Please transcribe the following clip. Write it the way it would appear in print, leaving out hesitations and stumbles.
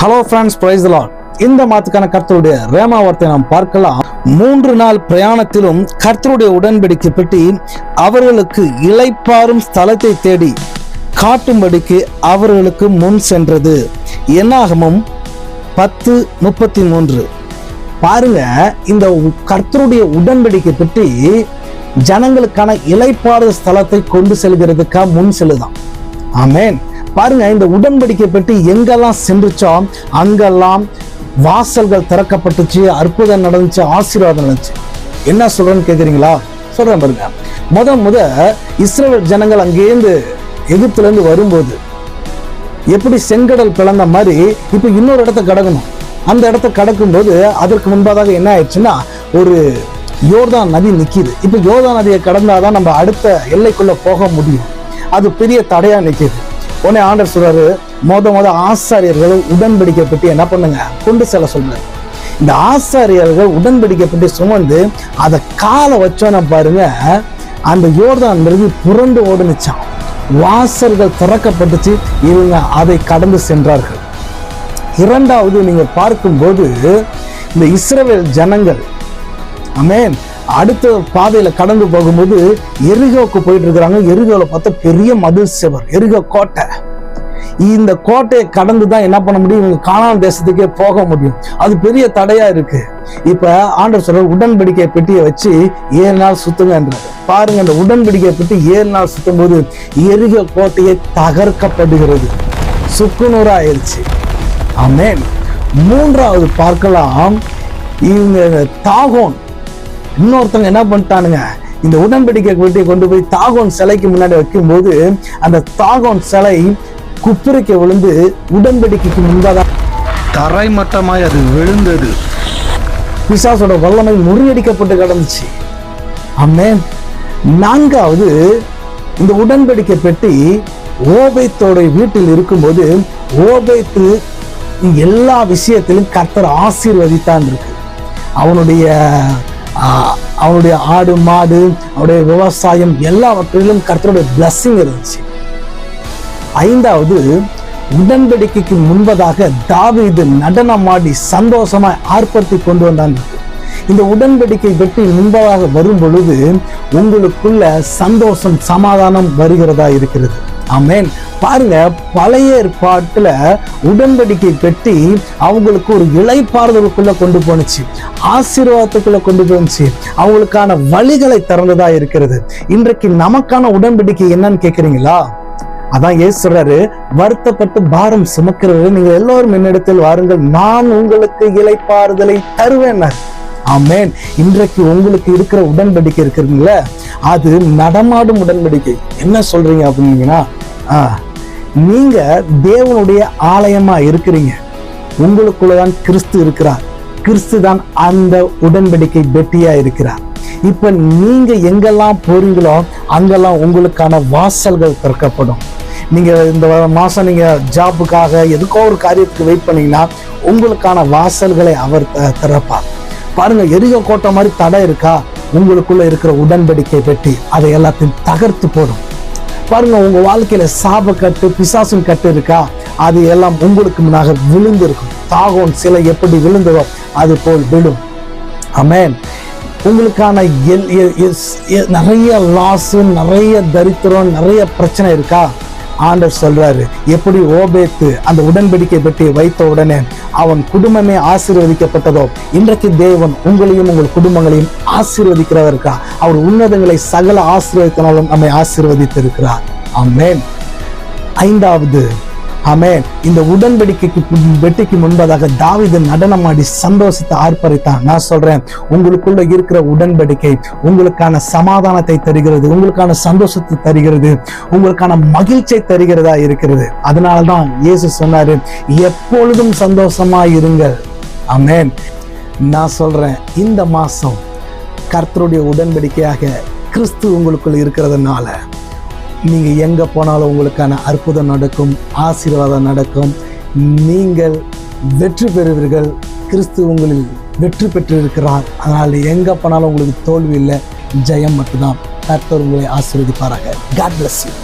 Hello friends, praise the Lord. இந்த மாதத்துக்கான கர்த்தருடைய ரேமா வார்த்தை நாம் பார்க்கலாம். 3 நாள் பிரயாணத்திலும் கர்த்தருடைய உடன்படிக்கை பெட்டி அவர்களுக்கு இளைப்பாறும் ஸ்தலத்தை தேடி காட்டும்படிக்கு அவர்களுக்கு முன் சென்றது. என்னாகமம் 10:33. பாருங்க, இந்த கர்த்தருடைய உடன்படிக்கை பெட்டி ஜனங்களுக்கான இளைப்பாறு ஸ்தலத்தை கொண்டு செல்கிறதுக்காக முன் செல்லுதான். ஆமென். பாருங்க, இந்த உடன்படிக்கை பெட்டி எங்கெல்லாம் சென்றுச்சோ அங்கெல்லாம் வாசல்கள் திறக்கப்பட்டுச்சு, அற்புதம் நடந்துச்சு, ஆசீர்வாதம் நடந்துச்சு. என்ன சொல்றேன்னு கேக்குறீங்களா? சொல்றேன் பாருங்க. முத இஸ்ரவேல் ஜனங்கள் அங்கேருந்து எகிப்துல இருந்து வரும்போது எப்படி செங்கடல் பிளந்த மாதிரி இப்ப இன்னொரு இடத்த கடக்கணும். அந்த இடத்த கடக்கும்போது அதற்கு முன்பாக என்ன ஆயிடுச்சுன்னா, ஒரு யோர்தான் நதி நிக்குது. இப்ப யோர்தான் நதியை கடந்தாதான் நம்ம அடுத்த எல்லைக்குள்ள போக முடியும். அது பெரிய தடையா நிக்குது. உடனே ஆண்டவர் சொல்றாரு, முத ஆசாரியர்கள் உடன்படிக்கை பெட்டி என்ன பண்ணுங்க, கொண்டு செல்ல சொல்றாரு. இந்த ஆசாரியர்கள் உடன்படிக்கை பெட்டி சுமந்து அதை காலை வச்சோன்னா பாருங்க, அந்த யோர்தான் நதி புரண்டு ஓடுனுச்சான். வாசல்கள் திறக்கப்பட்டுச்சு. இவங்க அதை கடந்து சென்றார்கள். இரண்டாவது, நீங்க பார்க்கும்போது இந்த இஸ்ரவேல் ஜனங்கள் ஆமென் அடுத்த பாதையில கடந்து போகும்போது எரிகோவுக்கு போயிட்டு இருக்கிறாங்க. எரிகோல பார்த்தா பெரிய மதில் செவர், எரிகோ கோட்டை. இந்த கோட்டையை கடந்துதான் என்ன பண்ண முடியும், இவங்க கானான் தேசத்துக்கே போக முடியும். அது பெரிய தடையா இருக்கு. இப்ப ஆண்டவர் சொல்ற உடன்படிக்கை பெட்டியை வச்சு 7 நாள் சுத்துங்கன்றாரு. பாருங்க, இந்த உடன்படிக்கை பெட்டி 7 நாள் சுத்தும் போது எரிகோ கோட்டையை தகர்க்கப்படுகிறது, சுக்குநூறா ஆயிடுச்சு. ஆமென். மூன்றாவது பார்க்கலாம், இவங்க தாகோன் இன்னொருத்தவங்க என்ன பண்ணிட்டானுங்க, இந்த உடன்படிக்கை பெட்டியை கொண்டு போய் தாகோன் சிலைக்கு முன்னாடி வைக்கும் போது அந்த தாகோன் சிலை குப்புரைக்கு விழுந்து உடன்படிக்கைக்கு முன்பாக தரைமட்டமாய் அது விழுந்தது. பிசாசோட வல்லமை முறியடிக்கப்பட்டு கிடந்துச்சு. ஆமென். நான்காவது, இந்த உடன்படிக்கை பெட்டி ஓபேத்தோட வீட்டில் இருக்கும்போது ஓபேத்து எல்லா விஷயத்திலும் கர்த்தர் ஆசீர்வதித்தான் இருக்கு. அவனுடைய ஆடு மாடு, அவனுடைய விவசாயம் எல்லாவற்றிலும் கர்த்தருடைய பிளஸ்ஸிங் இருந்துச்சு. ஐந்தாவது, உடன்படிக்கைக்கு முன்பதாக தாவீது நடனமாடி சந்தோஷமாய் ஆர்ப்பரித்து கொண்டு வந்தான். இந்த உடன்படிக்கை பெட்டி முன்பதாக வரும் பொழுது உங்களுக்குள்ள சந்தோஷம், சமாதானம் வருகிறதா இருக்கிறது. ஆமென். பாருங்க, பழைய ஏற்பாட்டுல உடன்படிக்கை பெட்டி அவங்களுக்கு ஒரு இளைப்பாறுதலுக்குள்ள கொண்டு போனுச்சு, ஆசீர்வாதத்துக்குள்ள கொண்டு போனுச்சு, அவங்களுக்கான வழிகளை திறந்ததா இருக்கிறது. இன்றைக்கு நமக்கான உடன்படிக்கை என்னன்னு கேக்குறீங்களா? அதான் இயேசு சொல்றாரு, வருத்தப்பட்டு பாரம் சுமக்கிறவர்கள் நீங்க எல்லோரும் என்னிடத்தில் வாருங்கள், நான் உங்களுக்கு இளைப்பாறுதலை தருவேன். ஆமென். இன்றைக்கு உங்களுக்கு இருக்கிற உடன்படிக்கை இருக்கிறீங்கள, அது நடமாடும் உடன்படிக்கை. என்ன சொல்றீங்க அப்படின்னா, நீங்க தேவனுடைய ஆலயமா இருக்கிறீங்க. உங்களுக்குள்ளதான் கிறிஸ்து இருக்கிறார். கிறிஸ்து தான் அந்த உடன்படிக்கை பெட்டியா இருக்கிறார். இப்ப நீங்க எங்கெல்லாம் போறீங்களோ அங்கெல்லாம் உங்களுக்கான வாசல்கள் திறக்கப்படும். நீங்க இந்த மாசம் நீங்க ஜாபுக்காக எதுக்கோ ஒரு காரியத்துக்கு வெயிட் பண்ணீங்கன்னா உங்களுக்கான வாசல்களை அவர் திறப்பார். பாருங்க, எரிகோ கோட்டை மாதிரி தடை இருக்கா? உங்களுக்குள்ள இருக்கிற உடன்படிக்கை பெட்டி அதை எல்லாத்தையும் தகர்த்து போடும். பாருங்க, உங்க வாழ்க்கையில சாப கட்டு, பிசாசின் கட்டு இருக்கா? அது எல்லாம் உங்களுக்கு முன்னாக விழுந்து இருக்கும். தாகோன் சிலை எப்படி விழுந்ததோ அது போல் விழும். ஆமென். உங்களுக்கான நிறைய லாஸ், நிறைய தரித்திரம், நிறைய பிரச்சனை இருக்கா? ஆண்டவர் சொல்றாரு, எப்படி ஓபேத்து அந்த உடன்படிக்கை பெட்டியை வைத்த உடனே அவன் குடும்பமே ஆசீர்வதிக்கப்பட்டதோ, இன்றைக்கு தேவன் உங்களையும் உங்கள் குடும்பங்களையும் ஆசீர்வதிக்கிறவருக்கா? அவர் உன்னதங்களை சகல ஆசீர்வதித்தாலும் நம்மை ஆசீர்வதித்திருக்கிறார். ஆமென். ஐந்தாவது, ஆமென், இந்த உடன்படிக்கைக்கு பெட்டிக்கு முன்பதாக தாவீது நடனமாடி சந்தோஷத்தை ஆர்ப்பரித்தான். நான் சொல்றேன், உங்களுக்குள்ள இருக்கிற உடன்படிக்கை உங்களுக்கான சமாதானத்தை தருகிறது, உங்களுக்கான சந்தோஷத்தை தருகிறது, உங்களுக்கான மகிழ்ச்சியை தருகிறதா இருக்கிறது. அதனால்தான் இயேசு சொன்னாரு, எப்பொழுதும் சந்தோஷமா இருங்கள். ஆமென். நான் சொல்றேன், இந்த மாசம் கர்த்தருடைய உடன்படிக்கையாக கிறிஸ்து உங்களுக்குள்ள இருக்கிறதுனால நீங்க எங்க போனாலும் உங்களுக்கான அற்புதம் நடக்கும், ஆசீர்வாதம் நடக்கும். நீங்கள் வெற்றி பெறுவீர்கள். கிறிஸ்து உங்களில் வெற்றி பெற்று இருக்கிறார். அதனால எங்க போனாலும் உங்களுக்கு தோல்வி இல்லை, ஜெயம் மட்டும்தான். கர்த்தர் உங்களை ஆசீர்வதிப்பாராக. God bless you.